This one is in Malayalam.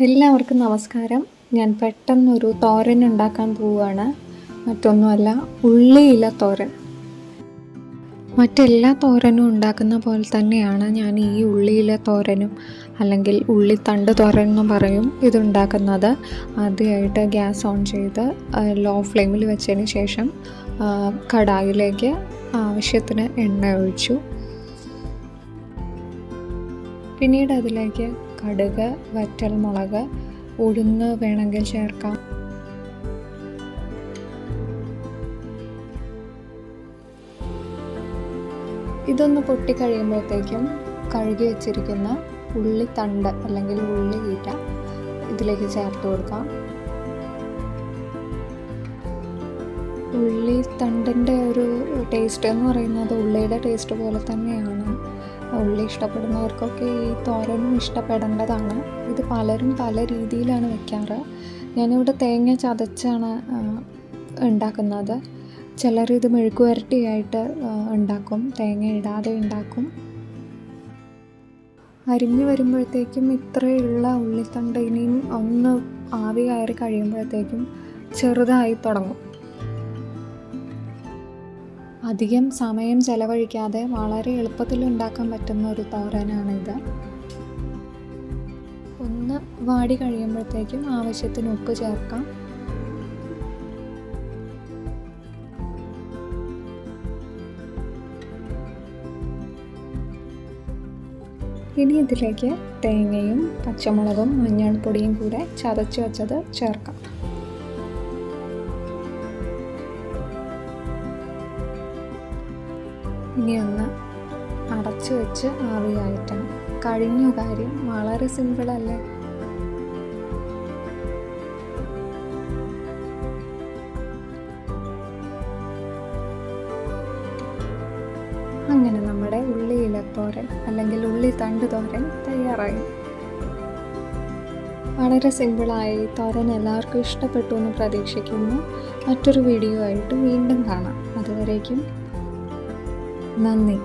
എല്ലാവർക്കും നമസ്കാരം. ഞാൻ പെട്ടെന്നൊരു തോരൻ ഉണ്ടാക്കാൻ പോവുകയാണ്. മറ്റൊന്നുമല്ല, ഉള്ളിയില തോരൻ. മറ്റെല്ലാ തോരനും ഉണ്ടാക്കുന്ന പോലെ തന്നെയാണ് ഞാൻ ഈ ഉള്ളിയില തോരനും അല്ലെങ്കിൽ ഉള്ളിത്തണ്ട് തോരൻ എന്നും പറയും ഇതുണ്ടാക്കുന്നത്. ആദ്യമായിട്ട് ഗ്യാസ് ഓൺ ചെയ്ത് ലോ ഫ്ലെയിമിൽ വെച്ചതിന് ശേഷം കടായിലേക്ക് ആവശ്യത്തിന് എണ്ണ ഒഴിച്ചു. പിന്നീട് അതിലേക്ക് കടുക്, വറ്റൽമുളക്, ഉഴുന്ന് വേണമെങ്കിൽ ചേർക്കാം. ഇതൊന്ന് പൊട്ടിക്കഴിയുമ്പോഴത്തേക്കും കഴുകി വെച്ചിരിക്കുന്ന ഉള്ളിത്തണ്ട് അല്ലെങ്കിൽ ഉള്ളിയില ഇതിലേക്ക് ചേർത്ത് കൊടുക്കാം. ഉള്ളിത്തണ്ടിൻ്റെ ഒരു ടേസ്റ്റ് എന്ന് പറയുന്നത് ഉള്ളിയുടെ ടേസ്റ്റ് പോലെ തന്നെയാണ്. ഉള്ളി ഇഷ്ടപ്പെടുന്നവർക്കൊക്കെ ഈ തോരനും ഇഷ്ടപ്പെടേണ്ടതാണ്. ഇത് പലരും പല രീതിയിലാണ് വെക്കാറ്. ഞാനിവിടെ തേങ്ങ ചതച്ചാണ് ഉണ്ടാക്കുന്നത്. ചിലർ ഇത് മെഴുക്കുവരട്ടിയായിട്ട് ഉണ്ടാക്കും, തേങ്ങ ഇടാതെ ഉണ്ടാക്കും. അരിഞ്ഞു വരുമ്പോഴത്തേക്കും ഇത്രയുള്ള ഉള്ളിത്തണ്ട് ഇനിയും ഒന്ന് ആവി കയറി കഴിയുമ്പോഴത്തേക്കും ചെറുതായി തുടങ്ങും. അധികം സമയം ചെലവഴിക്കാതെ വളരെ എളുപ്പത്തിൽ ഉണ്ടാക്കാൻ പറ്റുന്ന ഒരു തോരനാണിത്. ഒന്ന് വാടി കഴിയുമ്പോഴത്തേക്കും ആവശ്യത്തിന് ഉപ്പ് ചേർക്കാം. ഇനി ഇതിലേക്ക് തേങ്ങയും പച്ചമുളകും മഞ്ഞൾപ്പൊടിയും കൂടെ ചതച്ച് വെച്ചത് ചേർക്കാം. ഇനി ഒന്ന് അടച്ചു വെച്ച് ആവിയായിട്ടാണ്. കഴിഞ്ഞു കാര്യം. വളരെ സിമ്പിളല്ലേ? അങ്ങനെ നമ്മുടെ ഉള്ളിയില തോരൻ അല്ലെങ്കിൽ ഉള്ളിത്തണ്ട് തോരൻ തയ്യാറായി. വളരെ സിമ്പിളായി തോരൻ എല്ലാവർക്കും ഇഷ്ടപ്പെട്ടു എന്ന് പ്രതീക്ഷിക്കുന്നു. മറ്റൊരു വീഡിയോ ആയിട്ട് വീണ്ടും കാണാം. അതുവരേക്കും നന്ദി.